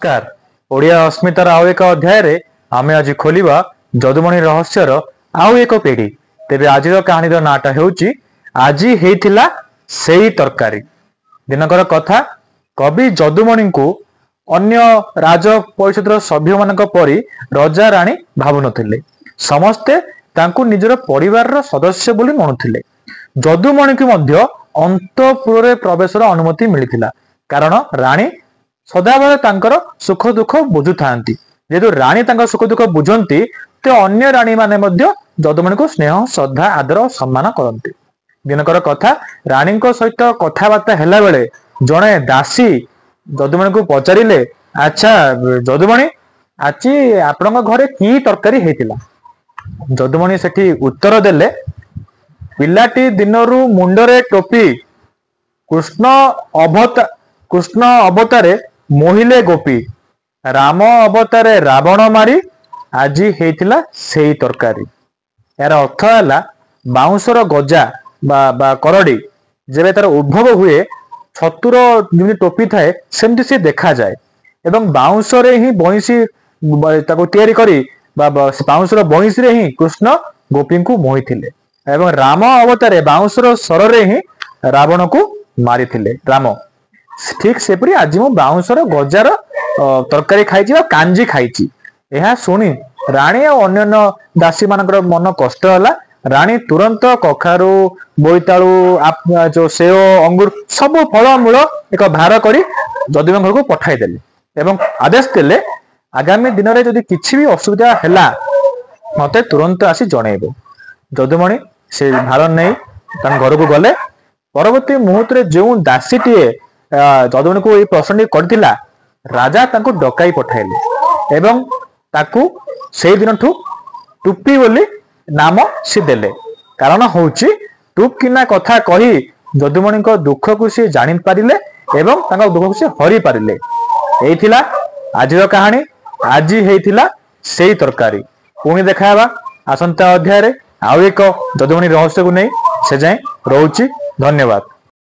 नमस्कार। ओडिया अस्मितार आउ एक अध्याय रे आमे आज खोलिबा जदुमणि रहस्यर आउ एक पीढ़ी। तेबे आजिर कहानी नाटा हेउची आजी हेइथिला सेई तरकारी। दिनकर कथा कवि जदुमणि को अन्य राज परिषद सभ्य मानक परी रजा राणी भाबु नथिले। समस्ते तांकु निजर परिवार रो सदस्य बोली मानुथिले। जदुमणि को मध्य अंतपुर रे प्रवेशर अनुमति मिलिथिला, कारण राणी सदाबेले तांकर सुख दुख बुझु थांती। जेतु राणी तांकर सुख दुख बुझंती ते अन्य राणी माने मध्य जदुमणि को स्नेह श्रद्धा आदर और सम्मान करती। दिनकर कथा राणी सहित कथबार्ता हेला बेले जड़े दासी जदुमणि को पचारिले, अच्छा जदुमणि आज आपण घरे की तरकारी हेतिला? जदुमणि सेठी उत्तर देले, पिलाटी दिनरु मुंडरे टोपी कृष्ण अवतारे मोहिले गोपी, राम अवतारे रावण मारी आज हेतिला सेई तरकारी। यार अर्थ है बाउंसर गजा बा करड़ी जेबे तार उद्भव हुए छतुर जमी टोपी थाए सेमती से देखा जाए एवं बाउंसरे ही बंशी ताको तैयारी करी बाउंसर बंशी रे ही कृष्ण गोपी को मोही थिले एवं राम अवतारे बाउंसर सर ही रावण को मारी थिले राम। ठीक सेपरी आज मु बाउंसर गजार तरकारी खाई कांजी खाई। यह शुणी राणी और अन्य दासी मानकर मन कष्ट है। राणी तुरंत कखारु बोईतालु जो सेव अंगूर सब फलमूल एक भार करी जदुमणि घर को पठाई देले एवं आदेश देले, आगामी दिन में जदि किछि भी असुविधा हैला मते तुरंत आसी जणैबो। जदुमणि से भार नहीं घर को गले। परवर्ती मुहूर्त जो दासीटीए जदुमणि को ये प्रश्न करथिला, राजा तांको डकाई पठाइले एवं ताकू से दिन टुप्पी बोली नाम सी देले। कारण होउची टुप किना कथा कही जदुमणि को दुख को सी जानि पारिले एवं तांको दुख को सी हरि पारिले। एई थिला आजिर कहानी। आज हेइथिला सेई तरकारी। पुणी देखाबा आसंता अध्याय रे आउ एक जदुमणि रहस्य को नहीं। से जाए रहउची। धन्यवाद।